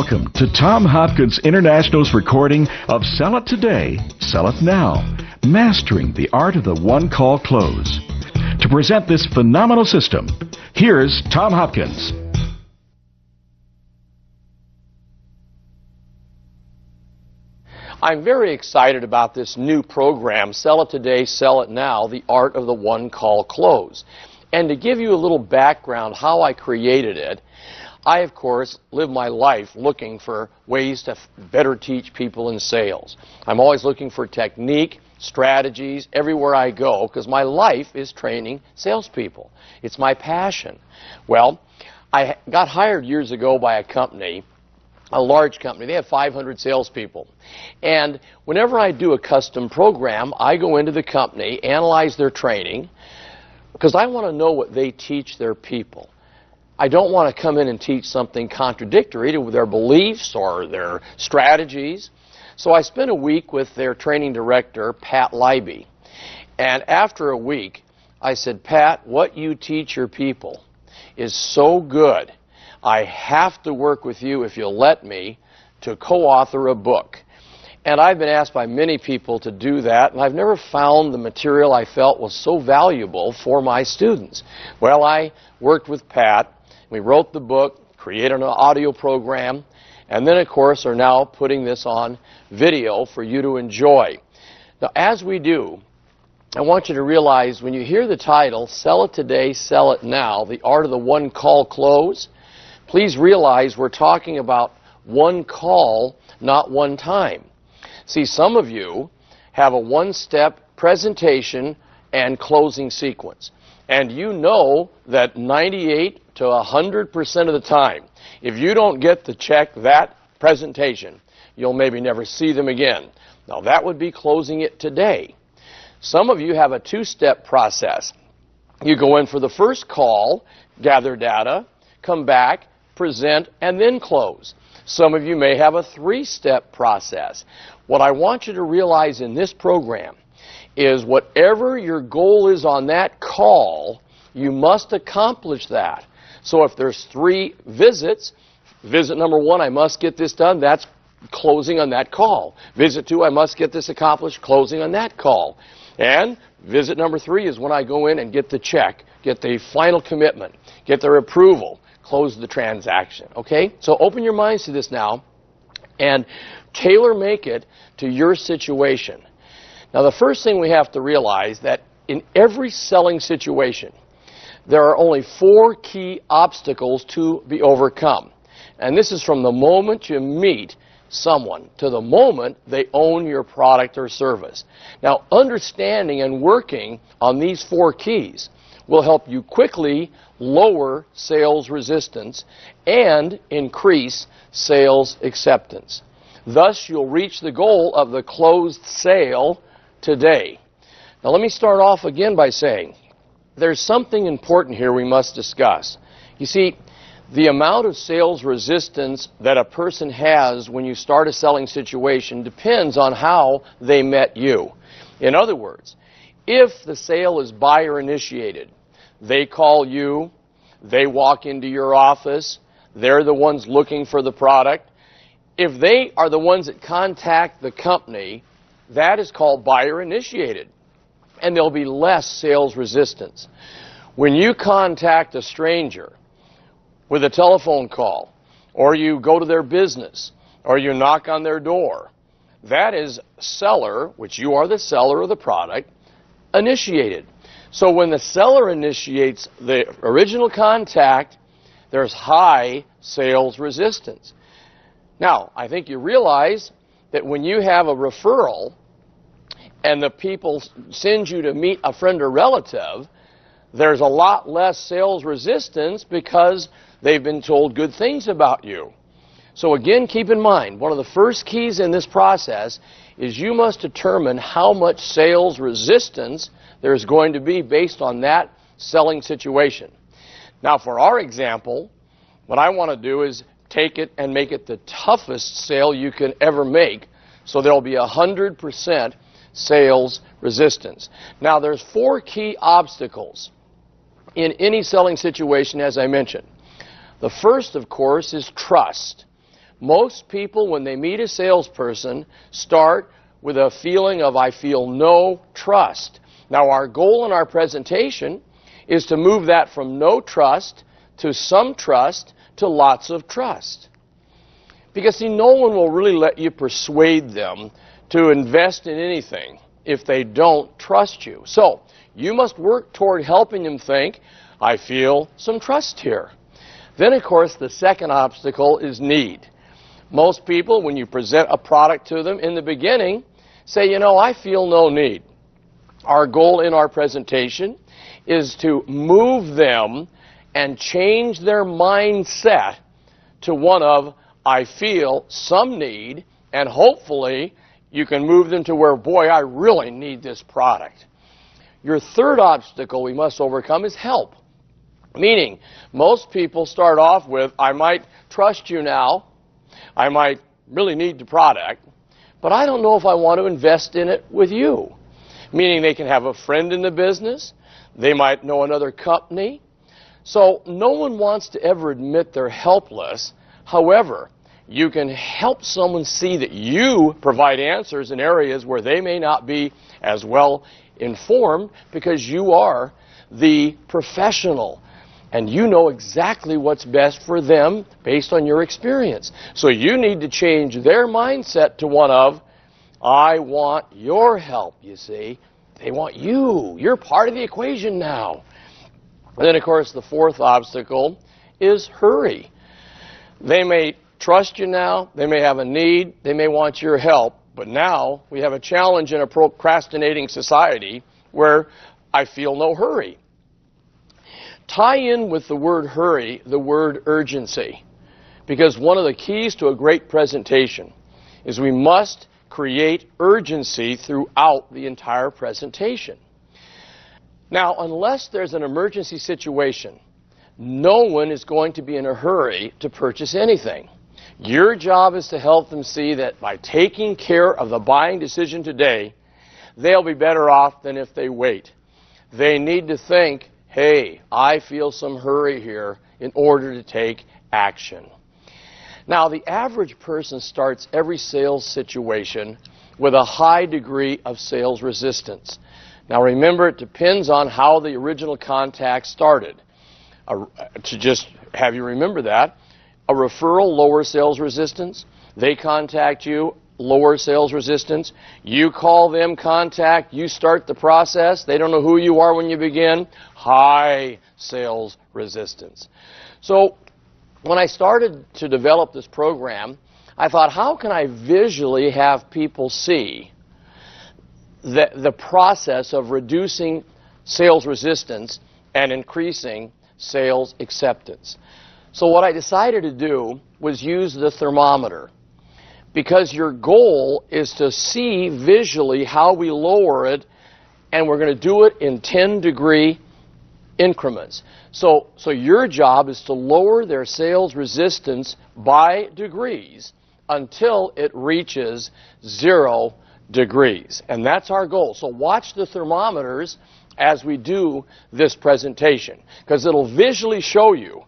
Welcome to Tom Hopkins International's recording of Sell It Today, Sell It Now, Mastering the Art of the One-Call Close. To present this phenomenal system, here's Tom Hopkins. I'm very excited about this new program, Sell It Today, Sell It Now, the Art of the One-Call Close. And to give you a little background how I created it, I, of course, live my life looking for ways to better teach people in sales. I'm always looking for technique, strategies, everywhere I go, because my life is training salespeople. It's my passion. Well, I got hired years ago by a company, a large company. They have 500 salespeople. And whenever I do a custom program, I go into the company, analyze their training, because I want to know what they teach their people. I don't want to come in and teach something contradictory to their beliefs or their strategies. So I spent a week with their training director, Pat Leiby. And after a week, I said, Pat, what you teach your people is so good. I have to work with you, if you'll let me, to co-author a book. And I've been asked by many people to do that, and I've never found the material I felt was so valuable for my students. Well, I worked with Pat. We wrote the book, created an audio program, and then, of course, are now putting this on video for you to enjoy. Now, as we do, I want you to realize when you hear the title, Sell It Today, Sell It Now, the Art of the One-Call Close, please realize we're talking about one call, not one time. See, some of you have a one-step presentation and closing sequence. And you know that 98 to 100% of the time, if you don't get to check that presentation, you'll maybe never see them again. Now, that would be closing it today. Some of you have a two-step process. You go in for the first call, gather data, come back, present, and then close. Some of you may have a three-step process. What I want you to realize in this program is whatever your goal is on that call, you must accomplish that. So if there's 3 visits, visit number 1, I must get this done, that's closing on that call. Visit 2, I must get this accomplished, closing on that call. And visit number 3 is when I go in and get the check, get the final commitment, get their approval, close the transaction. Okay? So open your minds to this now and tailor-make it to your situation. Now, the first thing we have to realize that in every selling situation, there are only 4 key obstacles to be overcome. And this is from the moment you meet someone to the moment they own your product or service. Now, understanding and working on these 4 keys will help you quickly lower sales resistance and increase sales acceptance. Thus, you'll reach the goal of the closed sale today. Now, let me start off again by saying there's something important here we must discuss. You see, the amount of sales resistance that a person has when you start a selling situation depends on how they met you. In other words, if the sale is buyer initiated, they call you, they walk into your office, they're the ones looking for the product. If they are the ones that contact the company, that is called buyer initiated, and there'll be less sales resistance. When you contact a stranger with a telephone call, or you go to their business, or you knock on their door, that is seller, which you are the seller of the product, initiated. So when the seller initiates the original contact, there's high sales resistance. Now, I think you realize that when you have a referral and the people send you to meet a friend or relative, there's a lot less sales resistance because they've been told good things about you. So again, keep in mind, one of the first keys in this process is you must determine how much sales resistance there's going to be based on that selling situation. Now, for our example, what I want to do is take it and make it the toughest sale you can ever make, so there'll be 100% sales resistance. Now, there's 4 key obstacles in any selling situation, as I mentioned. The first, of course, is trust. Most people, when they meet a salesperson, start with a feeling of, I feel no trust. Now, our goal in our presentation is to move that from no trust to some trust to lots of trust. Because, see, no one will really let you persuade them to invest in anything if they don't trust you. So, you must work toward helping them think, I feel some trust here. Then, of course, the second obstacle is need. Most people, when you present a product to them in the beginning, say, you know, I feel no need. Our goal in our presentation is to move them and change their mindset to one of, I feel some need, and hopefully you can move them to where, boy, I really need this product. Your third obstacle we must overcome is help. Meaning, most people start off with, I might trust you now, I might really need the product, but I don't know if I want to invest in it with you. Meaning they can have a friend in the business, they might know another company. So no one wants to ever admit they're helpless. However, you can help someone see that you provide answers in areas where they may not be as well informed because you are the professional. And you know exactly what's best for them based on your experience. So you need to change their mindset to one of, I want your help, you see. They want you. You're part of the equation now. And then, of course, the fourth obstacle is hurry. They may trust you now. They may have a need. They may want your help. But now we have a challenge in a procrastinating society where I feel no hurry. Tie in with the word hurry the word urgency, because one of the keys to a great presentation is we must create urgency throughout the entire presentation. Now, unless there's an emergency situation, no one is going to be in a hurry to purchase anything. Your job is to help them see that by taking care of the buying decision today, they'll be better off than if they wait. They need to think, hey, I feel some hurry here in order to take action. Now, the average person starts every sales situation with a high degree of sales resistance. Now, remember, it depends on how the original contact started. To just have you remember that, a referral, lower sales resistance. They contact you, lower sales resistance. You call them, contact, you start the process. They don't know who you are when you begin. High sales resistance. So when I started to develop this program, I thought, how can I visually have people see the process of reducing sales resistance and increasing sales acceptance? So what I decided to do was use the thermometer, because your goal is to see visually how we lower it, and we're going to do it in 10-degree increments. So your job is to lower their sales resistance by degrees until it reaches 0 degrees. And that's our goal. So watch the thermometers as we do this presentation, because it'll visually show you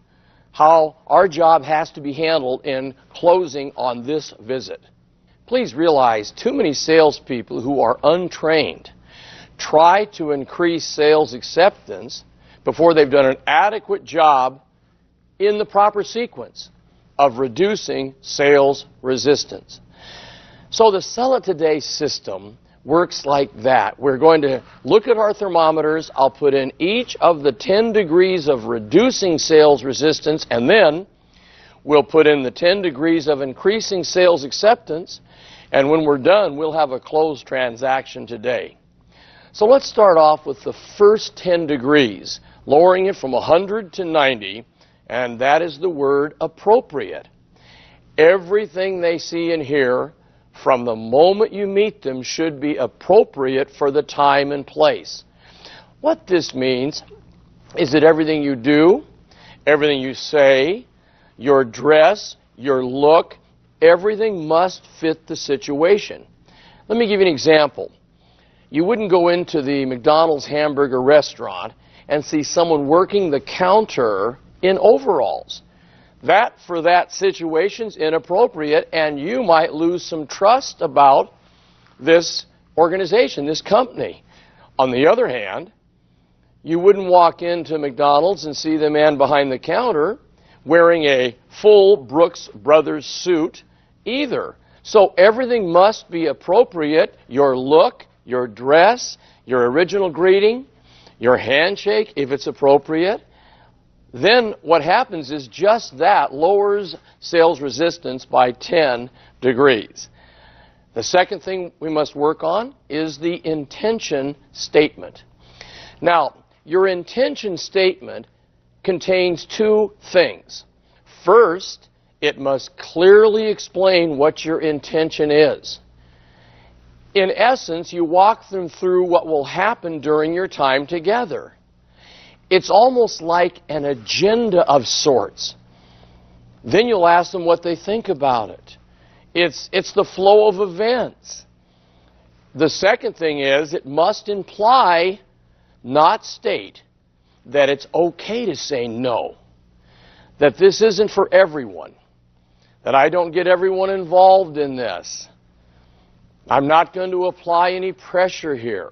how our job has to be handled in closing on this visit. Please realize too many salespeople who are untrained try to increase sales acceptance before they've done an adequate job in the proper sequence of reducing sales resistance. So the Sell It Today system works like that. We're going to look at our thermometers. I'll put in each of the 10 degrees of reducing sales resistance, and then we'll put in the 10 degrees of increasing sales acceptance, and when we're done, we'll have a closed transaction today. So let's start off with the first 10 degrees, lowering it from 100 to 90, and that is the word appropriate. Everything they see and hear from the moment you meet them should be appropriate for the time and place. What this means is that everything you do, everything you say, your dress, your look, everything must fit the situation. Let me give you an example. You wouldn't go into the McDonald's hamburger restaurant and see someone working the counter in overalls. That, for that situation's inappropriate, and you might lose some trust about this organization, this company. On the other hand, you wouldn't walk into McDonald's and see the man behind the counter wearing a full Brooks Brothers suit either. So everything must be appropriate. Your look, your dress, your original greeting, your handshake, if it's appropriate. Then what happens is just that lowers sales resistance by 10 degrees. The second thing we must work on is the intention statement. Now, your intention statement contains two things. First, it must clearly explain what your intention is. In essence, you walk them through what will happen during your time together. It's almost like an agenda of sorts. Then you'll ask them what they think about it. It's the flow of events. The second thing is it must imply, not state, that it's okay to say no. That this isn't for everyone. That I don't get everyone involved in this. I'm not going to apply any pressure here.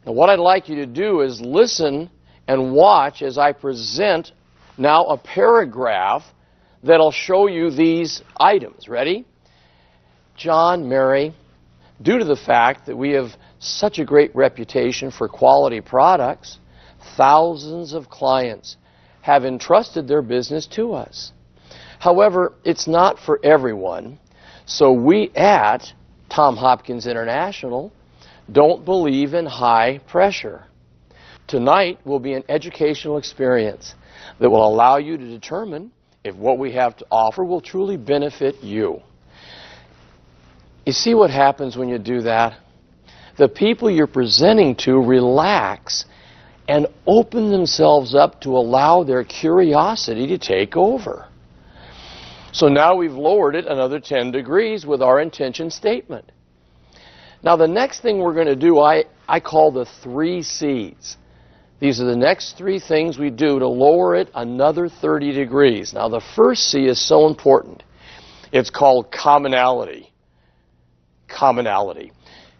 Now, what I'd like you to do is listen and watch as I present now a paragraph that'll show you these items. Ready? John, Mary, due to the fact that we have such a great reputation for quality products, thousands of clients have entrusted their business to us. However, it's not for everyone, so we at Tom Hopkins International don't believe in high pressure. Tonight will be an educational experience that will allow you to determine if what we have to offer will truly benefit you. You see what happens when you do that? The people you're presenting to relax and open themselves up to allow their curiosity to take over. So now we've lowered it another 10 degrees with our intention statement. Now the next thing we're going to do, I call the 3 C's. These are the next 3 things we do to lower it another 30 degrees. Now the first C is so important. It's called commonality. Commonality.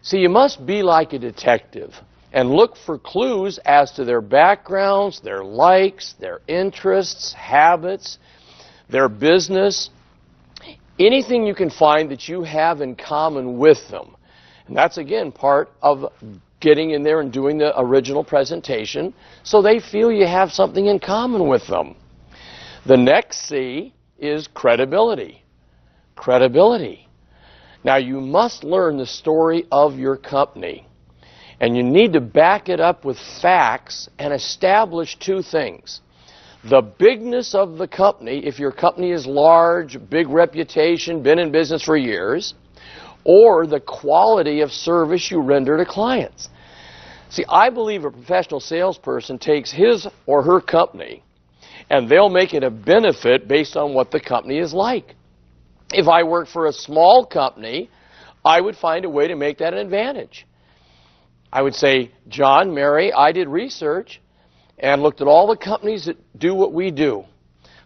See, you must be like a detective and look for clues as to their backgrounds, their likes, their interests, habits, their business, anything you can find that you have in common with them. And that's, again, part of getting in there and doing the original presentation so they feel you have something in common with them. The next C is credibility. Credibility. Now, you must learn the story of your company, and you need to back it up with facts and establish 2 things. The bigness of the company, if your company is large, big reputation, been in business for years, or the quality of service you render to clients. See, I believe a professional salesperson takes his or her company and they'll make it a benefit based on what the company is like. If I worked for a small company, I would find a way to make that an advantage. I would say, John, Mary, I did research and looked at all the companies that do what we do.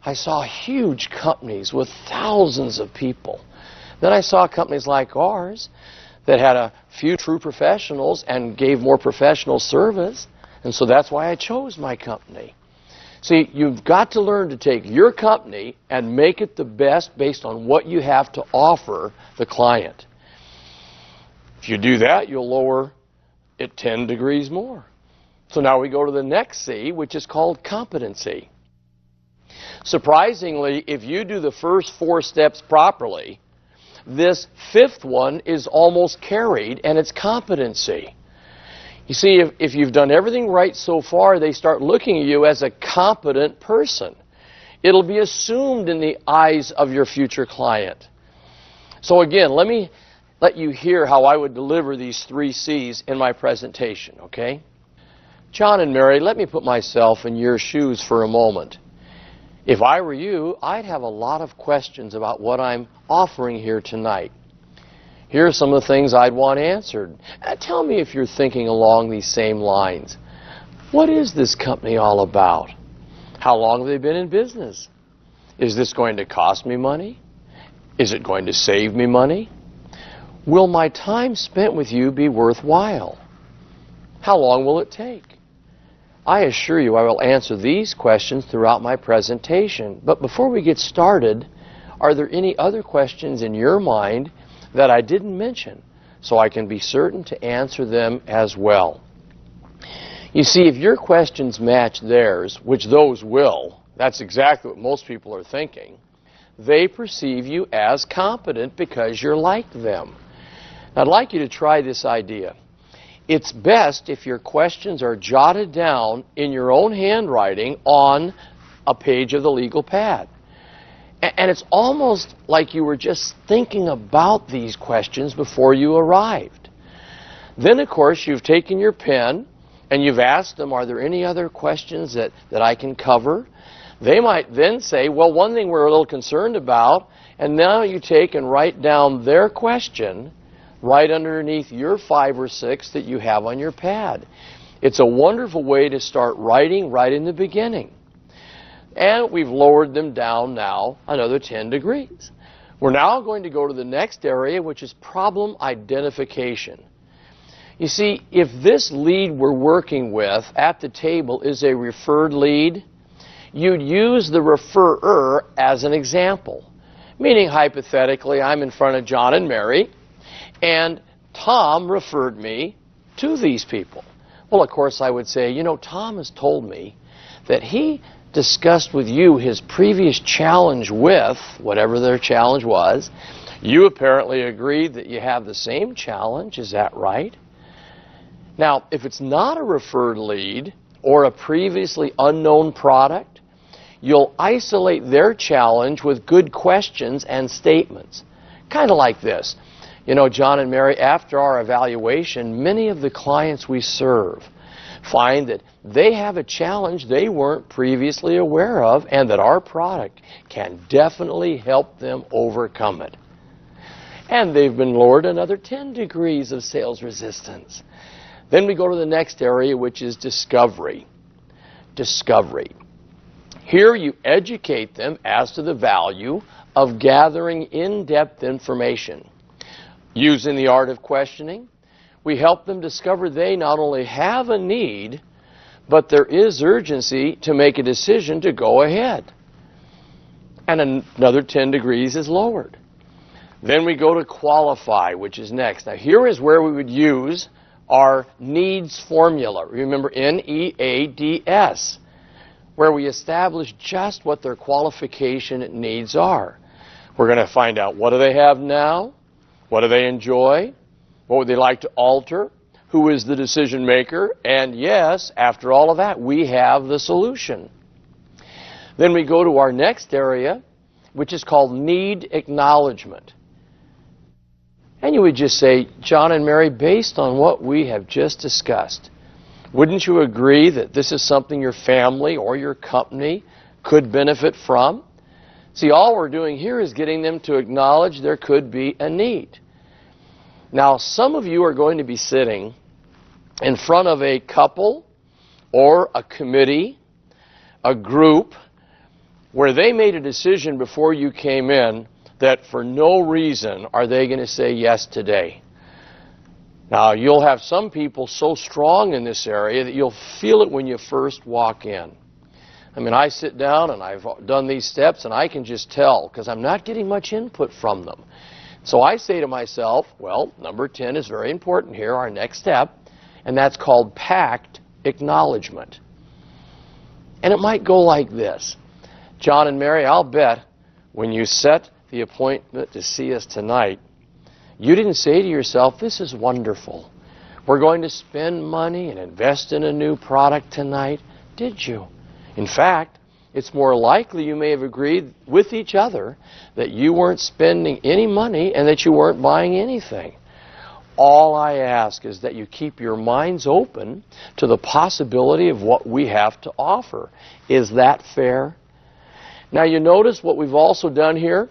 I saw huge companies with thousands of people. Then I saw companies like ours that had a few true professionals and gave more professional service, and so that's why I chose my company. See, you've got to learn to take your company and make it the best based on what you have to offer the client. If you do that, you'll lower it 10 degrees more. So now we go to the next C, which is called competency. Surprisingly, if you do the first 4 steps properly, this 5th one is almost carried, and it's competency. You see, if you've done everything right so far, they start looking at you as a competent person. It'll be assumed in the eyes of your future client. So again, let me let you hear how I would deliver these 3 C's in my presentation, okay? John and Mary, let me put myself in your shoes for a moment. If I were you, I'd have a lot of questions about what I'm offering here tonight. Here are some of the things I'd want answered. Tell me if you're thinking along these same lines. What is this company all about? How long have they been in business? Is this going to cost me money? Is it going to save me money? Will my time spent with you be worthwhile? How long will it take? I assure you I will answer these questions throughout my presentation. But before we get started, are there any other questions in your mind that I didn't mention so I can be certain to answer them as well? You see, if your questions match theirs, which those will, that's exactly what most people are thinking, they perceive you as competent because you're like them. Now, I'd like you to try this idea. It's best if your questions are jotted down in your own handwriting on a page of the legal pad. And it's almost like you were just thinking about these questions before you arrived. Then, of course, you've taken your pen and you've asked them, are there any other questions that I can cover? They might then say, well, one thing we're a little concerned about, and now you take and write down their question right underneath your 5 or 6 that you have on your pad. It's a wonderful way to start writing right in the beginning. And we've lowered them down now another 10 degrees. We're now going to go to the next area, which is problem identification. You see, if this lead we're working with at the table is a referred lead, you'd use the referrer as an example. Meaning, hypothetically, I'm in front of John and Mary, and Tom referred me to these people. Well, of course, I would say, you know, Tom has told me that he discussed with you his previous challenge with, whatever their challenge was. You apparently agreed that you have the same challenge. Is that right? Now, if it's not a referred lead or a previously unknown product, you'll isolate their challenge with good questions and statements. Kind of like this. You know, John and Mary, after our evaluation, many of the clients we serve find that they have a challenge they weren't previously aware of and that our product can definitely help them overcome it. And they've been lowered another 10 degrees of sales resistance. Then we go to the next area, which is discovery. Discovery. Here you educate them as to the value of gathering in-depth information. Using the art of questioning, we help them discover they not only have a need, but there is urgency to make a decision to go ahead. And another 10 degrees is lowered. Then we go to qualify, which is next. Now here is where we would use our needs formula. Remember, NEADS, where we establish just what their qualification needs are. We're going to find out, what do they have now? What do they enjoy? What would they like to alter? Who is the decision maker? And yes, after all of that, we have the solution. Then we go to our next area, which is called need acknowledgement. And you would just say, John and Mary, based on what we have just discussed, wouldn't you agree that this is something your family or your company could benefit from? See, all we're doing here is getting them to acknowledge there could be a need. Now, some of you are going to be sitting in front of a couple or a committee, a group, where they made a decision before you came in that for no reason are they going to say yes today. Now, you'll have some people so strong in this area that you'll feel it when you first walk in. I mean, I sit down and I've done these steps and I can just tell because I'm not getting much input from them. So I say to myself, well, number 10 is very important here, our next step, and that's called pact acknowledgement. And it might go like this. John and Mary, I'll bet when you set the appointment to see us tonight, you didn't say to yourself, this is wonderful. We're going to spend money and invest in a new product tonight. Did you? In fact, it's more likely you may have agreed with each other that you weren't spending any money and that you weren't buying anything. All I ask is that you keep your minds open to the possibility of what we have to offer. Is that fair? Now, you notice what we've also done here?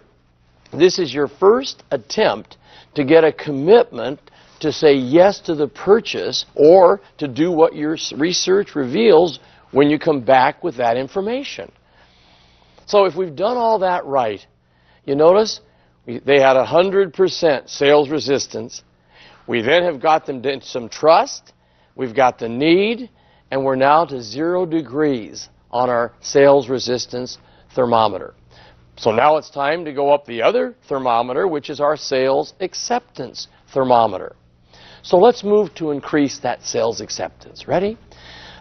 This is your first attempt to get a commitment to say yes to the purchase or to do what your research reveals when you come back with that information. So if we've done all that right, you notice they had 100% sales resistance. We then have got them to some trust. We've got the need, and we're now to 0 degrees on our sales resistance thermometer. So now it's time to go up the other thermometer, which is our sales acceptance thermometer. So let's move to increase that sales acceptance. Ready?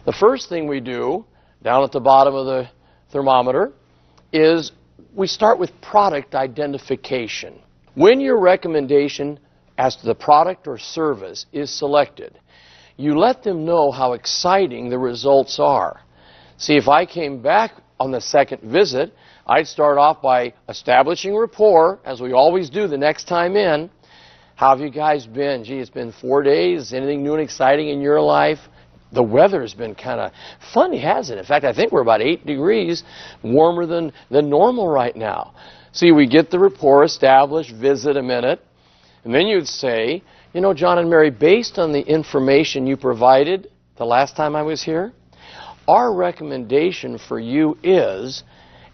The first thing we do, down at the bottom of the thermometer, is we start with product identification. When your recommendation as to the product or service is selected, you let them know how exciting the results are. See, if I came back on the second visit, I'd start off by establishing rapport, as we always do the next time in. How have you guys been? Gee, it's been 4 days. Anything new and exciting in your life? The weather's been kind of funny, hasn't it? In fact, I think we're about 8 degrees warmer than normal right now. See, we get the rapport established, visit a minute, and then you'd say, you know, John and Mary, based on the information you provided the last time I was here, our recommendation for you is,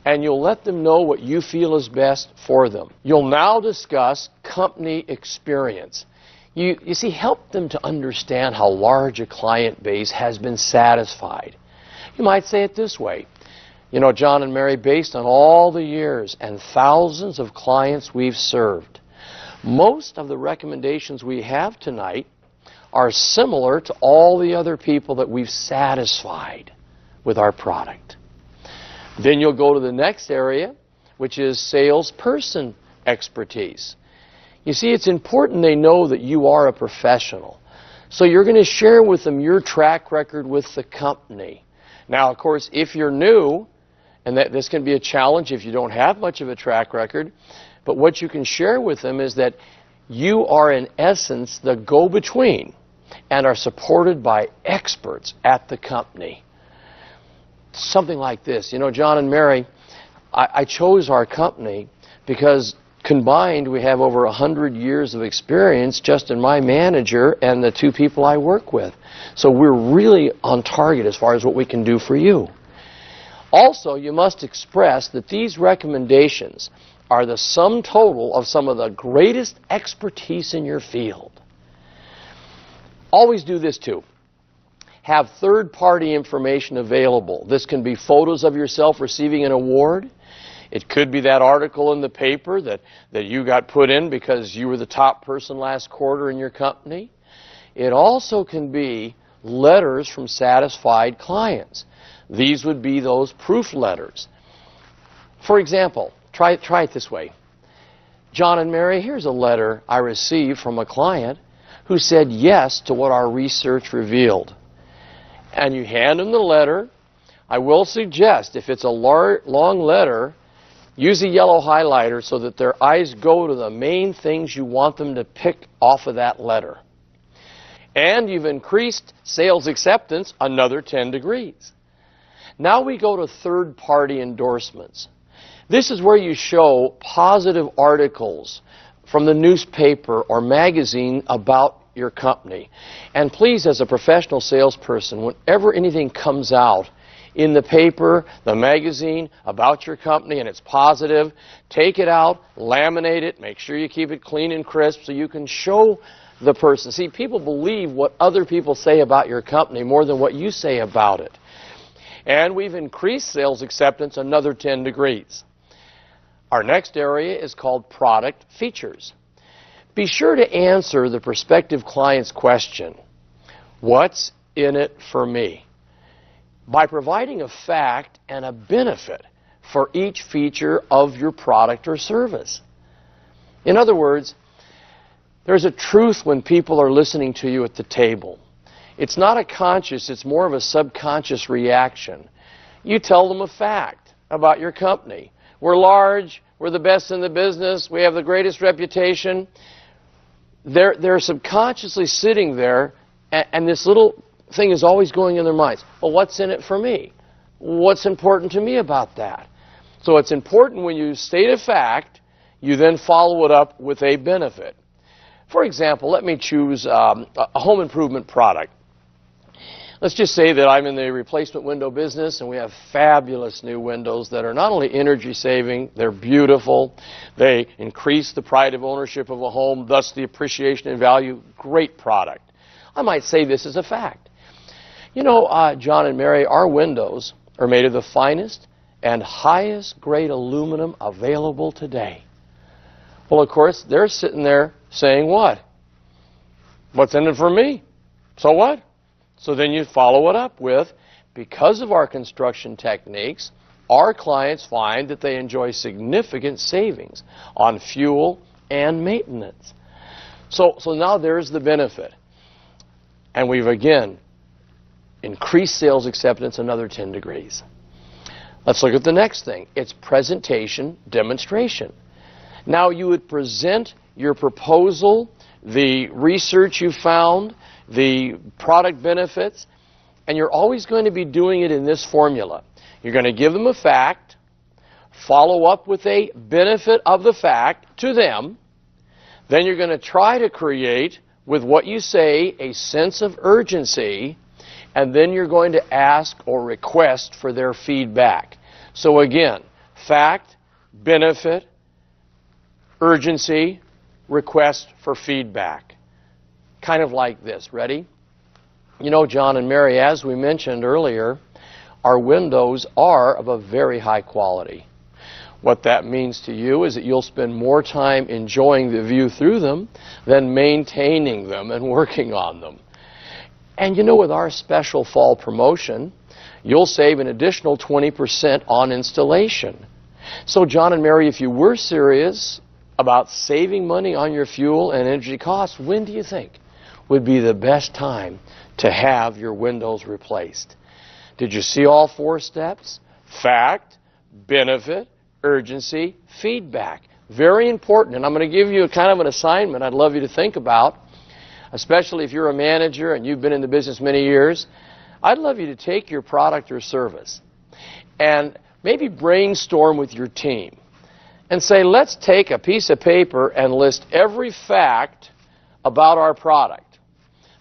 and you'll let them know what you feel is best for them. You'll now discuss company experience. You see, help them to understand how large a client base has been satisfied. You might say it this way. You know, John and Mary, based on all the years and thousands of clients we've served, most of the recommendations we have tonight are similar to all the other people that we've satisfied with our product. Then you'll go to the next area, which is salesperson expertise. You see, it's important they know that you are a professional. So you're going to share with them your track record with the company. Now, of course, if you're new, and this can be a challenge if you don't have much of a track record, but what you can share with them is that you are, in essence, the go-between and are supported by experts at the company. Something like this. You know, John and Mary, I chose our company because combined we have over 100 years of experience just in my manager and the 2 people I work with. So we're really on target as far as what we can do for you. Also, you must express that these recommendations are the sum total of some of the greatest expertise in your field. Always do this too. Have third-party information available. This can be photos of yourself receiving an award. It could be that article in the paper that you got put in because you were the top person last quarter in your company. It also can be letters from satisfied clients. These would be those proof letters. For example, try it this way. John and Mary, here's a letter I received from a client who said yes to what our research revealed. And you hand them the letter. I will suggest, if it's a long letter, use a yellow highlighter so that their eyes go to the main things you want them to pick off of that letter. And you've increased sales acceptance another 10 degrees. Now we go to third-party endorsements. This is where you show positive articles from the newspaper or magazine about your company. And please, as a professional salesperson, whenever anything comes out in the paper, the magazine, about your company, and it's positive, take it out, laminate it, make sure you keep it clean and crisp so you can show the person. See, people believe what other people say about your company more than what you say about it. And we've increased sales acceptance another 10 degrees. Our next area is called product features. Be sure to answer the prospective client's question, what's in it for me? By providing a fact and a benefit for each feature of your product or service. In other words, there's a truth when people are listening to you at the table. It's not a conscious, it's more of a subconscious reaction. You tell them a fact about your company. We're large, we're the best in the business, we have the greatest reputation. They're subconsciously sitting there, and this little thing is always going in their minds. Well, what's in it for me? What's important to me about that? So it's important when you state a fact, you then follow it up with a benefit. For example, let me choose a home improvement product. Let's just say that I'm in the replacement window business and we have fabulous new windows that are not only energy saving, they're beautiful, they increase the pride of ownership of a home, thus the appreciation in value. Great product. I might say this as a fact. You know, John and Mary, our windows are made of the finest and highest grade aluminum available today. Well, of course, they're sitting there saying what? What's in it for me? So what? So then you follow it up with, because of our construction techniques, our clients find that they enjoy significant savings on fuel and maintenance. So now there's the benefit. And we've again increased sales acceptance another 10 degrees. Let's look at the next thing. It's presentation demonstration. Now you would present your proposal, the research you found, the product benefits, and you're always going to be doing it in this formula. You're going to give them a fact, follow up with a benefit of the fact to them, then you're going to try to create, with what you say, a sense of urgency, and then you're going to ask or request for their feedback. So again, fact, benefit, urgency, request for feedback. Kind of like this. Ready? You know, John and Mary, as we mentioned earlier, our windows are of a very high quality. What that means to you is that you'll spend more time enjoying the view through them than maintaining them and working on them. And you know, with our special fall promotion, you'll save an additional 20% on installation. So John and Mary, if you were serious about saving money on your fuel and energy costs, when do you think would be the best time to have your windows replaced? Did you see all 4 steps? Fact, benefit, urgency, feedback. Very important. And I'm going to give you a kind of an assignment I'd love you to think about, especially if you're a manager and you've been in the business many years. I'd love you to take your product or service and maybe brainstorm with your team and say, let's take a piece of paper and list every fact about our product.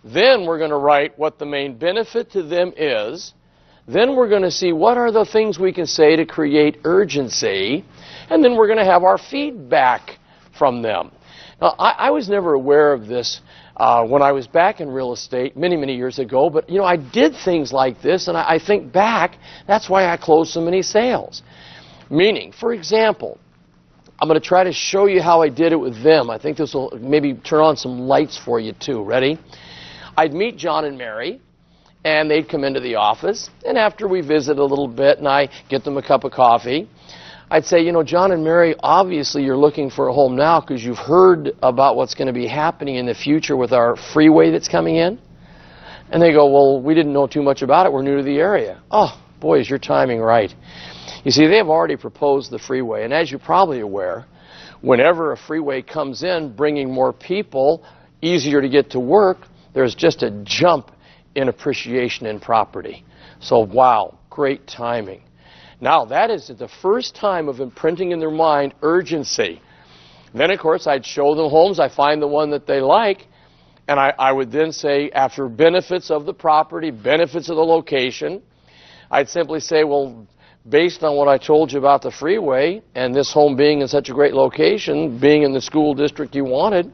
Then we're going to write what the main benefit to them is. Then we're going to see what are the things we can say to create urgency. And then we're going to have our feedback from them. Now, I was never aware of this when I was back in real estate many, many years ago. But, you know, I did things like this, and I think back, that's why I closed so many sales. Meaning, for example, I'm going to try to show you how I did it with them. I think this will maybe turn on some lights for you, too. Ready? I'd meet John and Mary, and they'd come into the office. And after we visit a little bit and I get them a cup of coffee, I'd say, you know, John and Mary, obviously you're looking for a home now because you've heard about what's going to be happening in the future with our freeway that's coming in. And they go, well, we didn't know too much about it. We're new to the area. Oh, boy, is your timing right. You see, they have already proposed the freeway. And as you're probably aware, whenever a freeway comes in, bringing more people, easier to get to work, there's just a jump in appreciation in property. So, wow, great timing. Now, that is the first time of imprinting in their mind urgency. Then, of course, I'd show them homes. I find the one that they like. And I would then say, after benefits of the property, benefits of the location, I'd simply say, well, based on what I told you about the freeway and this home being in such a great location, being in the school district you wanted,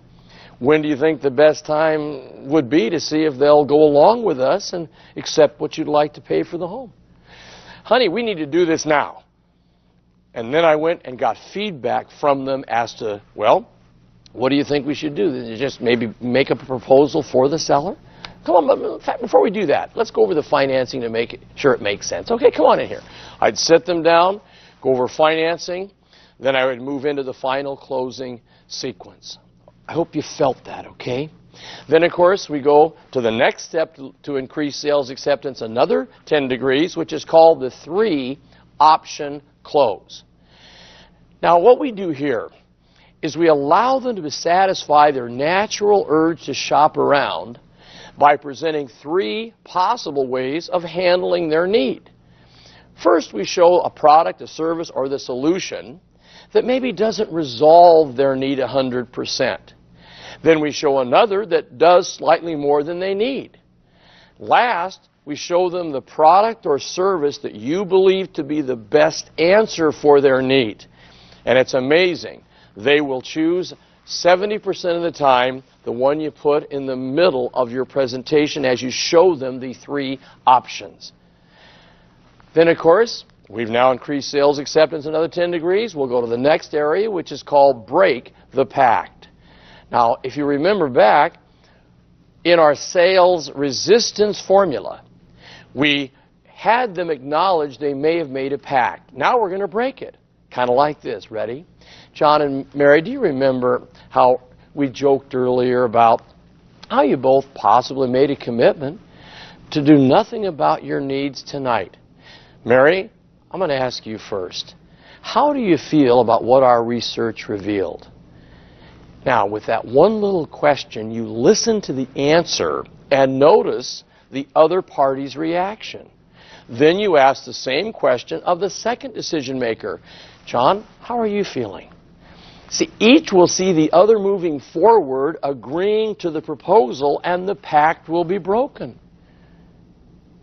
when do you think the best time would be to see if they'll go along with us and accept what you'd like to pay for the home? Honey, we need to do this now. And then I went and got feedback from them as to, well, what do you think we should do? Just maybe make a proposal for the seller? Come on, but in fact, before we do that, let's go over the financing to make sure it makes sense. Okay, come on in here. I'd sit them down, go over financing, then I would move into the final closing sequence. I hope you felt that, okay? Then, of course, we go to the next step to increase sales acceptance, another 10 degrees, which is called the 3-option close. Now, what we do here is we allow them to satisfy their natural urge to shop around by presenting 3 possible ways of handling their need. First, we show a product, a service, or the solution that maybe doesn't resolve their need 100%. Then we show another that does slightly more than they need. Last, we show them the product or service that you believe to be the best answer for their need. And it's amazing. They will choose 70% of the time the one you put in the middle of your presentation as you show them the three options. Then, of course, we've now increased sales acceptance another 10 degrees. We'll go to the next area, which is called break the pact. Now, if you remember back, in our sales resistance formula, we had them acknowledge they may have made a pact. Now we're going to break it. Kind of like this. Ready? John and Mary, do you remember how we joked earlier about how you both possibly made a commitment to do nothing about your needs tonight? Mary, I'm going to ask you first. How do you feel about what our research revealed? Now, with that one little question, you listen to the answer and notice the other party's reaction. Then you ask the same question of the second decision maker. John, how are you feeling? See, each will see the other moving forward, agreeing to the proposal, and the pact will be broken.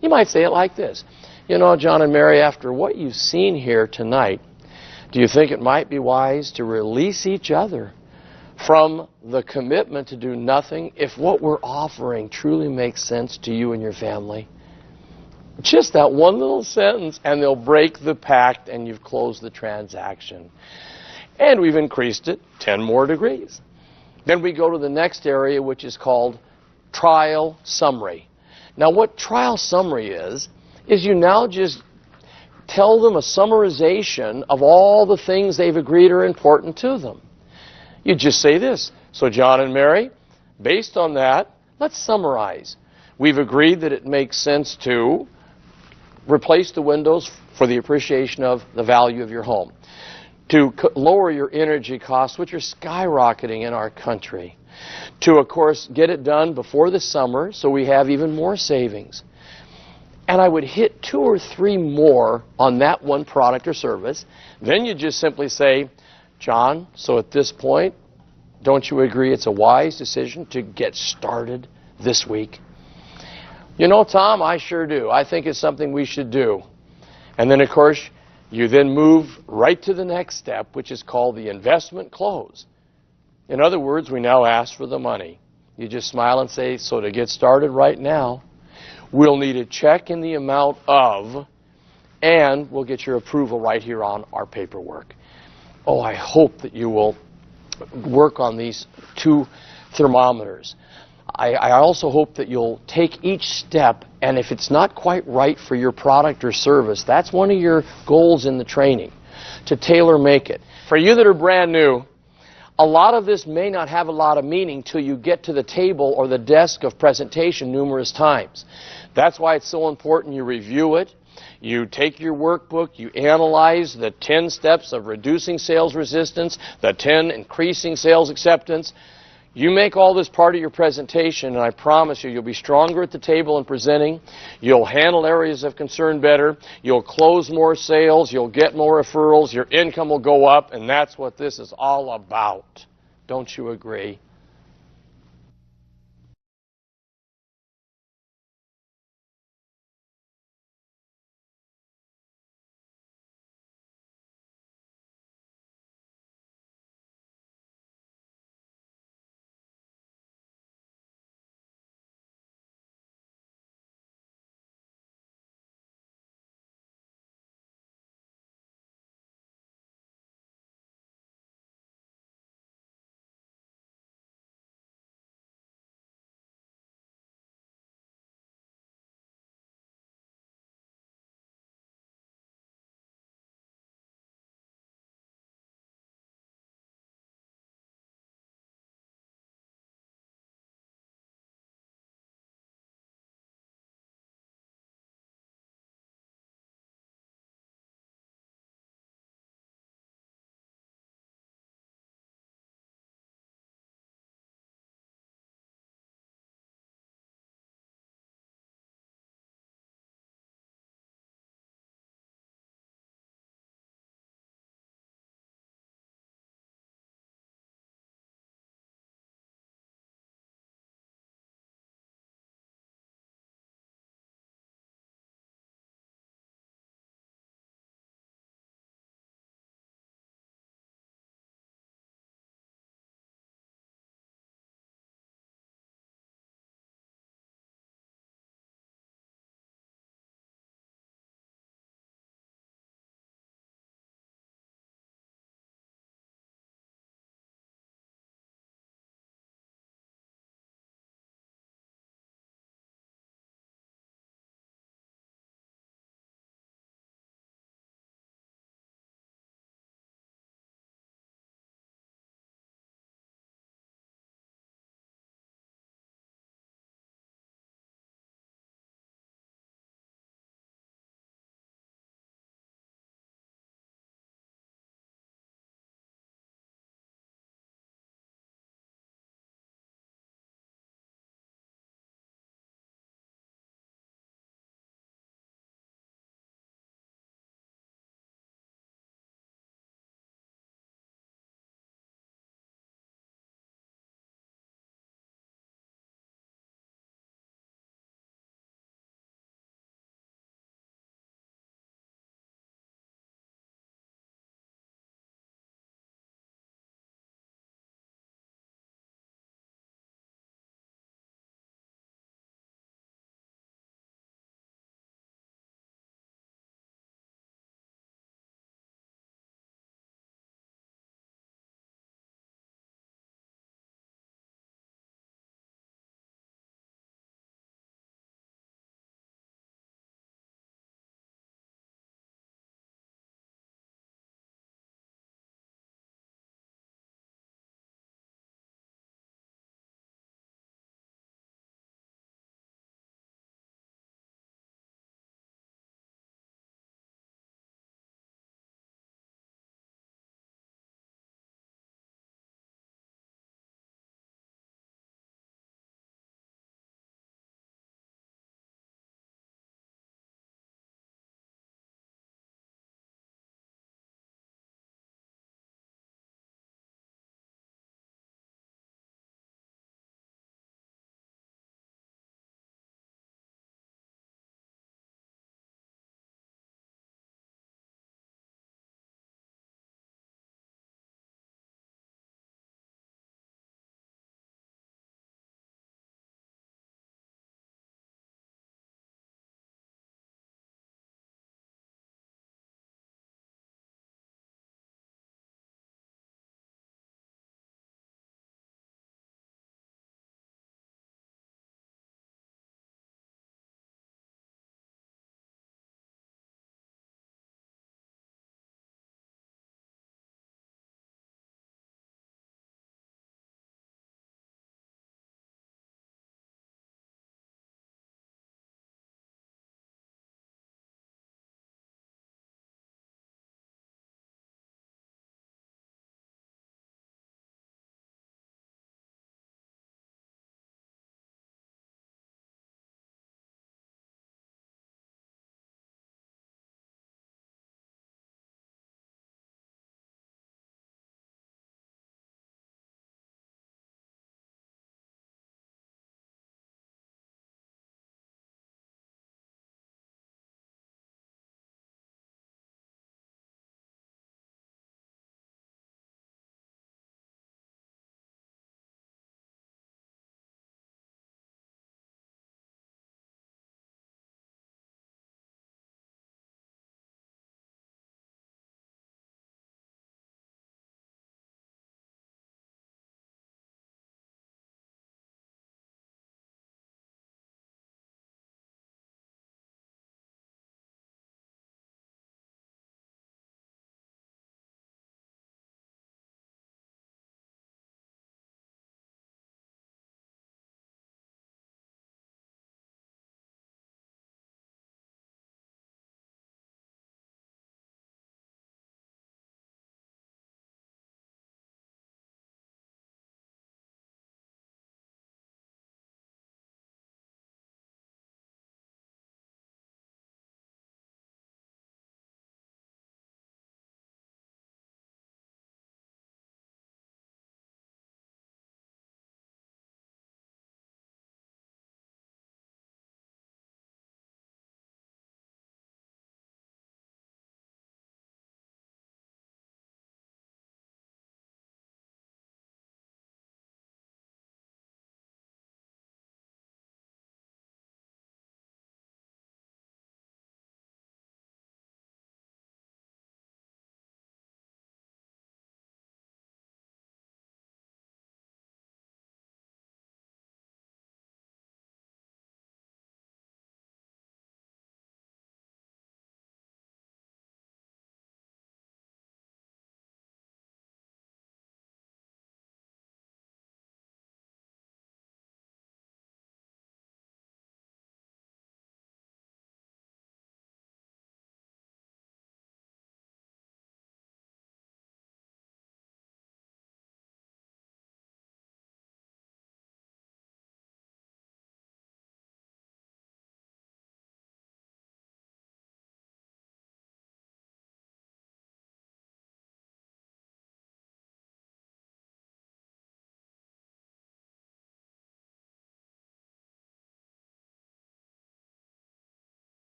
You might say it like this. You know, John and Mary, after what you've seen here tonight, do you think it might be wise to release each other from the commitment to do nothing if what we're offering truly makes sense to you and your family? Just that one little sentence, and they'll break the pact, and you've closed the transaction. And we've increased it 10 more degrees. Then we go to the next area, which is called trial summary. Now, what trial summary is you now just tell them a summarization of all the things they've agreed are important to them. You just say this. So, John and Mary, based on that, let's summarize. We've agreed that it makes sense to replace the windows for the appreciation of the value of your home, to lower your energy costs, which are skyrocketing in our country, to, of course, get it done before the summer so we have even more savings. And I would hit 2 or 3 more on that one product or service. Then you just simply say, John, so at this point, don't you agree it's a wise decision to get started this week? You know, Tom, I sure do. I think it's something we should do. And then, of course, you then move right to the next step, which is called the investment close. In other words, we now ask for the money. You just smile and say, so to get started right now, we'll need a check in the amount of, and we'll get your approval right here on our paperwork. Oh, I hope that you will work on these 2 thermometers. I also hope that you'll take each step, and if it's not quite right for your product or service, that's one of your goals in the training, to tailor make it. For you that are brand new, a lot of this may not have a lot of meaning till you get to the table or the desk of presentation numerous times. That's why it's so important you review it. You take your workbook, you analyze the 10 steps of reducing sales resistance, the 10 increasing sales acceptance. You make all this part of your presentation, and I promise you'll be stronger at the table in presenting. You'll handle areas of concern better. You'll close more sales. You'll get more referrals. Your income will go up, and that's what this is all about. Don't you agree?